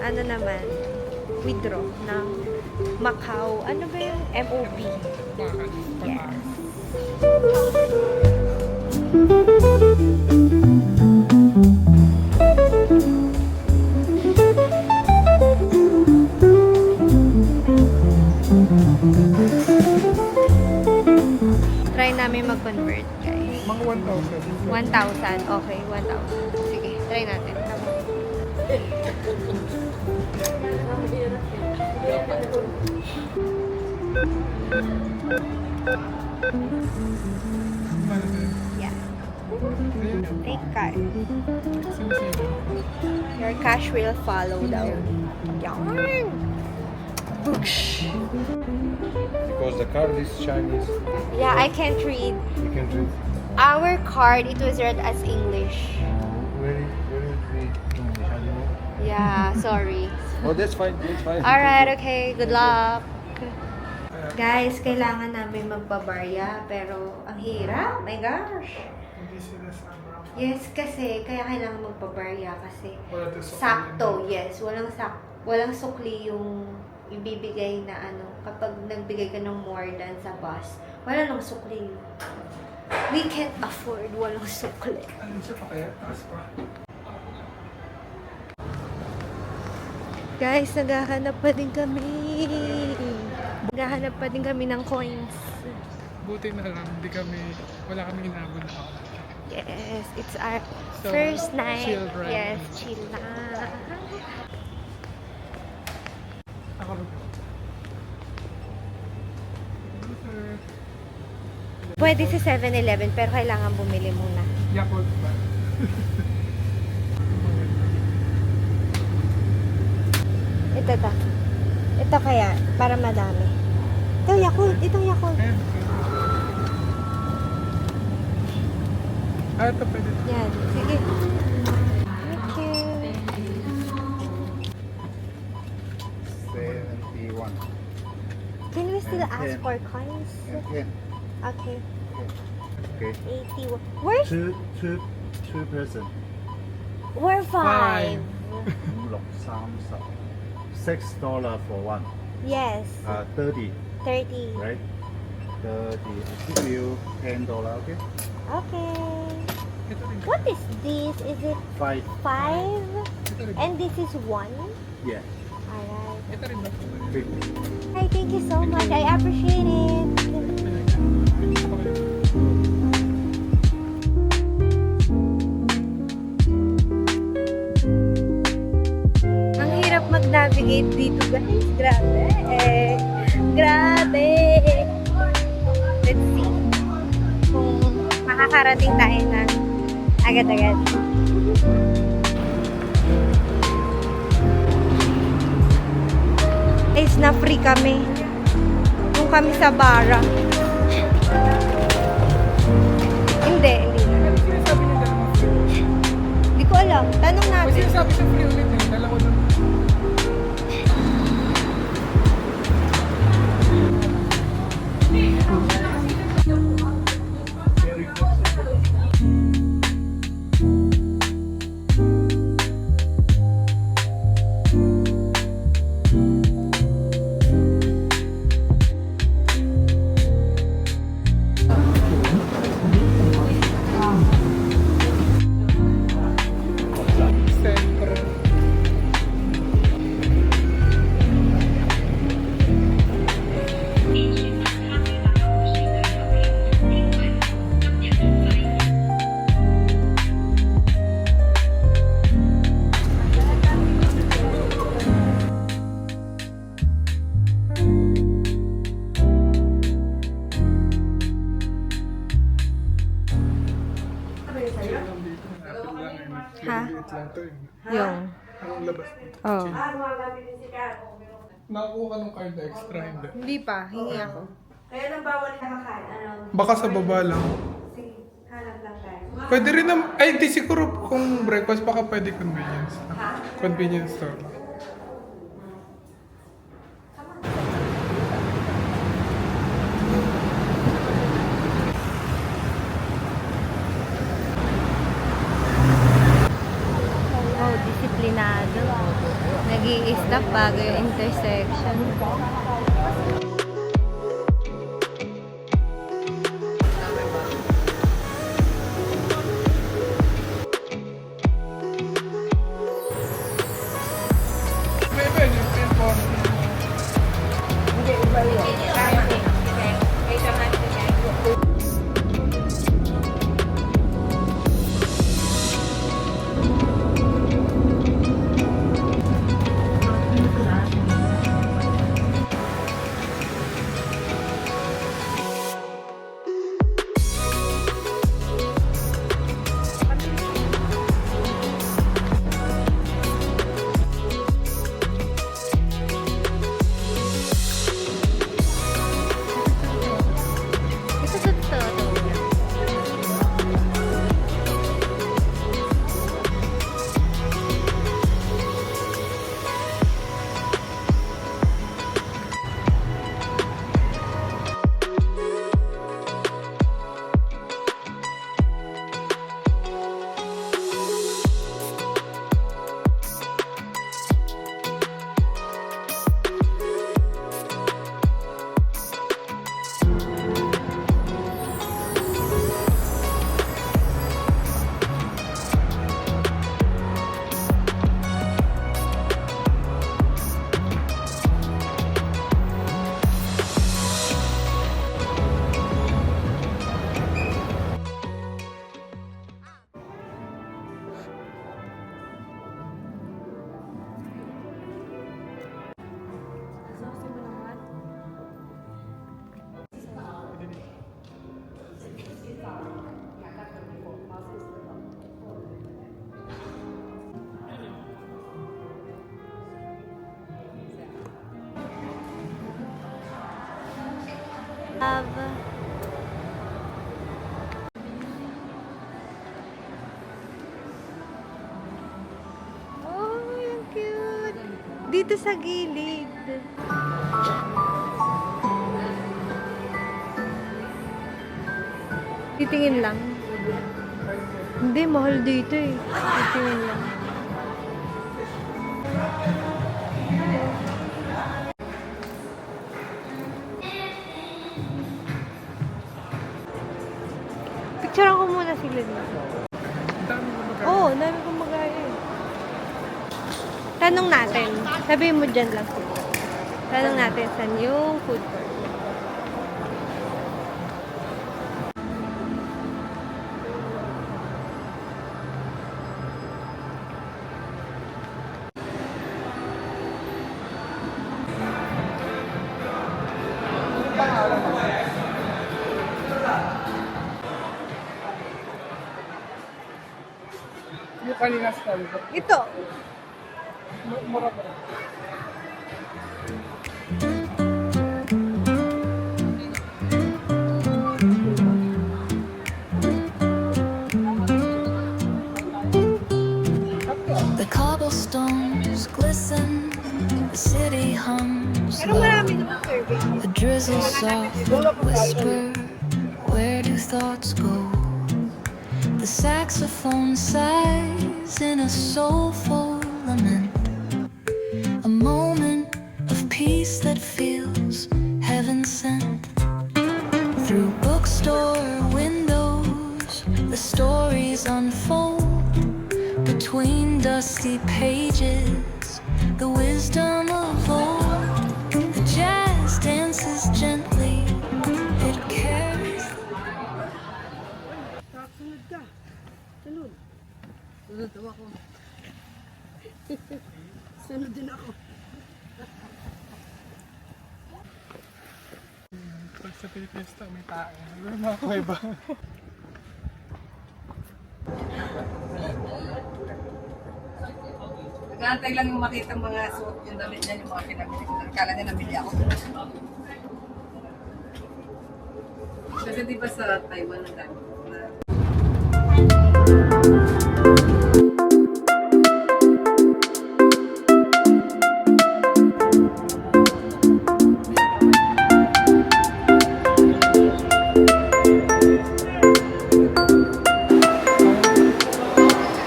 Ano naman, withdraw ng Macau. Ano ba yung MOB? Yes. Try namin mag-convert, guys. Mga 1,000. 1,000. Okay, 1,000. Sige, try natin. Yeah. Take card. Your cash will follow daw. Yarn! Boosh! Because the card is Chinese, Yeah, I can't read. you can read. Our card, it was read as English. Very read English, I know. Yeah, sorry. Oh, that's fine. That's fine. Alright, okay. Good luck. Guys, kailangan namin magpabarya, pero ang hirap. My gosh. Hindi sila sama. Yes, kasi kaya kailangan magpabarya kasi Wala to sukli. sakto. Yes, walang sukli yung ibibigay na ano kapag nagbigay ka ng more than sa bus. Wala nang sukli. We can't afford walang sukli. Alin siya pa kaya? Taas pa. Guys, naghahanap pa din kami. Naghahanap pa din kami ng coins. Buti na lang, wala kami inabot na ako. Yes, it's our So, first night. chill, right? Yes, chill na. Ako rin. Pwede sa 7-Eleven pero kailangan bumili muna. Yakult ba? Ito. Ito kaya, para madami. Ito, Yakult. Itong Yakult. Ayan. Ah, ito pwede. Yan. Sige. Thank you. 71. Can we still And ask 10. for coins? Okay. Okay. Okay. 81. Where's... Two person. We're 5. 6, 30. $6 for one. Yes. 30, 30. right? 30. I give you $10, okay? Okay. Ito rin. What is this? Is it 5. 5? Ito rin. And this is 1? Yeah. Alright. Ito rin ba? 50. Hi, thank you so much. I appreciate it. Ang hirap mag-navigate dito, guys. Grabe. Grabe. Let's see kung makakarating tayo na agad-agad. Guys, na free kami. Kung kami sa bara. Hindi. Ano sinasabi niya dalawa? Hindi ko alam. Tanong May natin. sinasabi siya free ulit eh. Dalawa lang. Sentro. Dito, apple lang yun. Ha? Maliit lang to yun. Yung. Anong labas? Oh. Nakakuha ka ng card extra, hindi. Hindi pa. Hingi ako. Kaya nang bawal nakakain. Baka sa baba lang. Sige, hanap lang tayo. Pwede rin naman, ay di siguro kung breakfast baka pwede convenience. Convenience store. Oh, disiplinado. Nag-i-stop bago yung intersection. May pwede yung pinpoint. Ito sa totoo. Oh, yung cute. Dito sa gilid. Titingin lang. Hindi, mahal dito eh. Titingin lang. Picture ako muna si Glenn. Ang dami mo magkakaroon. Oo, dami kong magaya eh. Tanong natin. Sabihin mo dyan lang. Tanong natin saan yung food court. Yung kanina stall. Ito. Mura pa. The cobblestones glisten, the city hums Pero low. marami naman survey. The drizzle soft whisper, where do thoughts go? The saxophone sighs in a soulful lament, a moment of peace that feels heaven sent. Through bookstore windows, the stories unfold. Between dusty pages, the wisdom of old. The jazz dances gently, it carries. Sunod ka. Sunod. Sunod daw ako. Sunod din ako. Pag sa Pilipinas to, may tae. Ano mga kuweba? Nagantay lang yung makita mga suot yung damit niya, yung mga pinabili ko. Akala niya nabili ako. Kasi di ba sa Taiwan ang dami na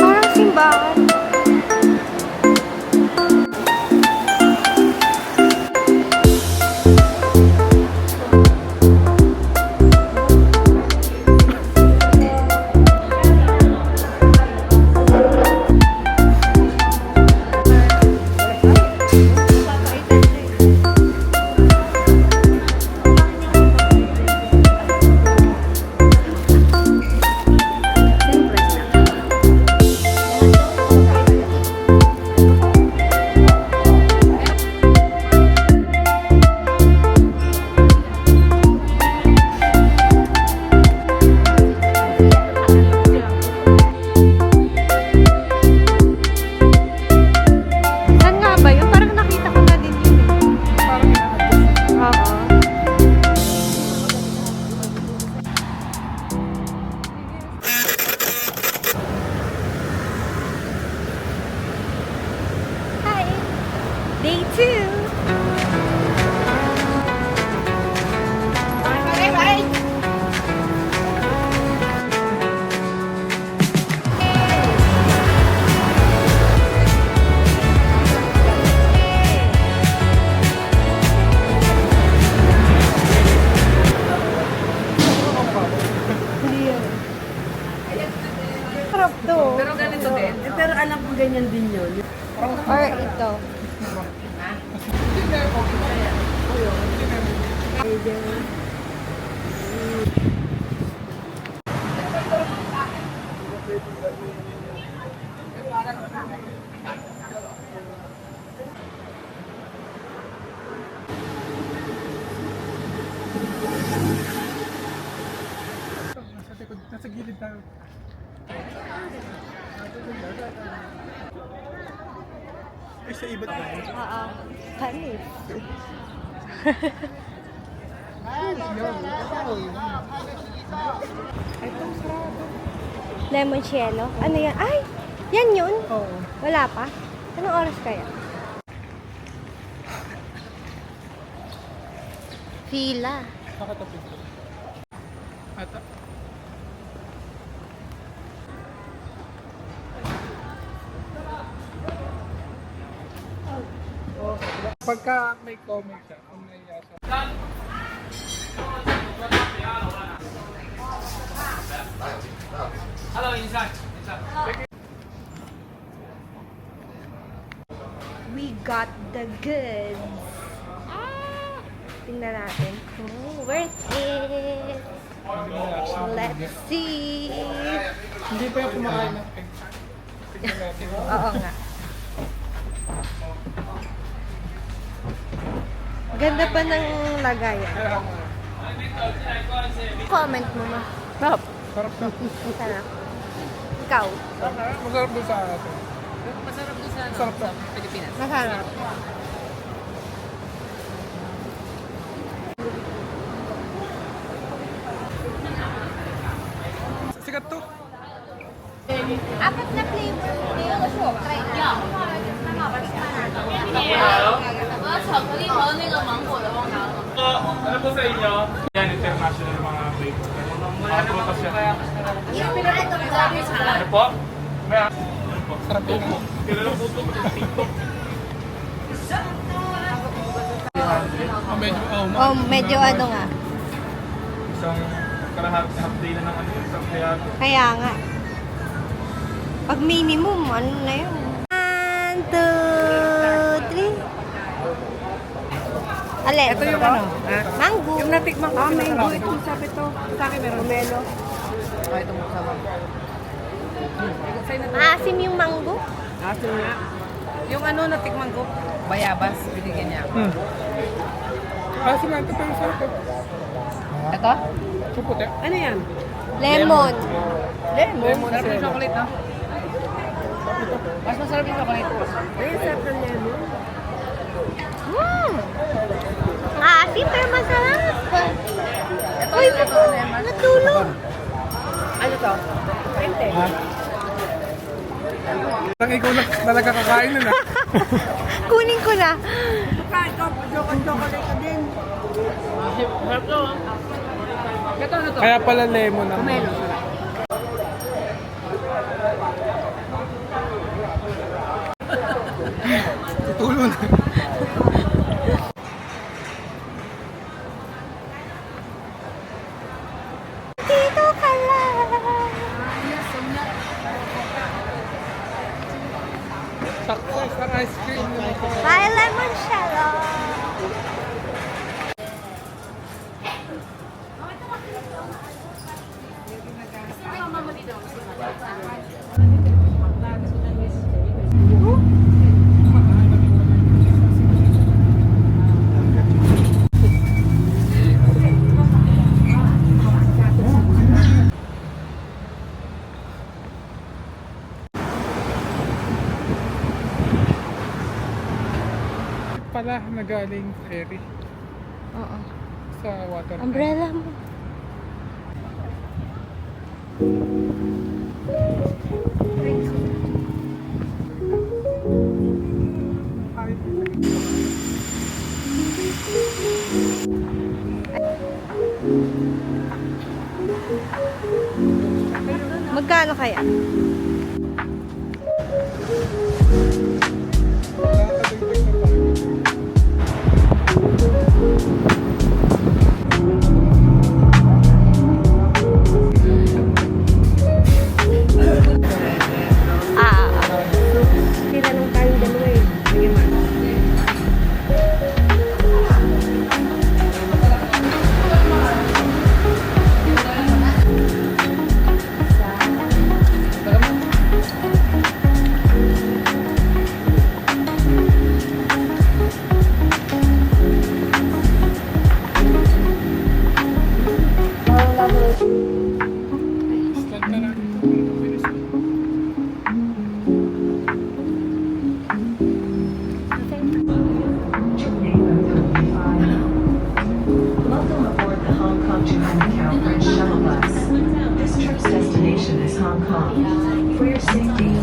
Parang simbahan. Saan nga ba yun? Parang nakita ko na din yun. Oo. Hi! Day 2! Sarap to. pero ganito din. Pero alam ko ganyan din yun. Or ito. Nasa likod, nasa gilid tayo. Ay, sa iba't ba? Oo. Panis. Lemoncello? Ano yan? Ay! Yan yun? Oo. Wala pa? Anong oras kaya? Fila. Nakatapos ko. Ata. Pagka may comment siya, kung may siya. We got the goods. Tingnan natin kung worth it. Let's see. Hindi pa yung kumakain ng egg. Tignan natin. Oo nga. Ganda pa ng lagayan. Kaya nga. Comment mo ma. Sarap. Sarap na. Sarap. Ikaw. Masarap doon sa atin. Masarap doon sa, Sarap to. Pilipinas. Masarap. Sikat to. Apat na flavor. Try na. Ano po sa inyo? Yan, international mga flavor. Mga prutas yan. Ano po? May ano po? Sarap yun. Kilala po ito sa TikTok. Medyo, Medyo ano nga. Isang half day na ng ano, isang hayag. Kaya nga. Pag minimum, ano na yun? 1, 2, 3. Alin? Ito yung ano? Mango. Yung natikman ko. Mango. Itong sabi to. Sa akin meron. Pomelo. Itong masama. Maasim yung mango. Asin nga. Yung ano natikman ko. Bayabas. Binigyan niya ako. Ah, sinanta pa yung sarap. Ito? Supot eh. Ano yan? Lemon. Lemon. Sarap yung chocolate, no? Mas masarap yung chocolate. Ayun, sarap ng lemon. Ati, pero masarap. Uy, natulog. Ano to? 20. Parang ikaw na talaga kakain nun ah. Kunin ko na. Kain ko, chocolate ka din. Sarap to. Ito ano to? Kaya pala lemon ang... Pomelo, sarap. Tutulo na. Dito ka lang. Success ang ice cream. May lemon siya lang. Pala nagaling ferry Oo. sa water. Umbrella mo. Magkano kaya? Tinanong tayong dalawa eh. Sige man. Start na lang. Welcome aboard the Hong Kong to Macau Bridge shuttle bus. This trip's destination is Hong Kong. For your safety,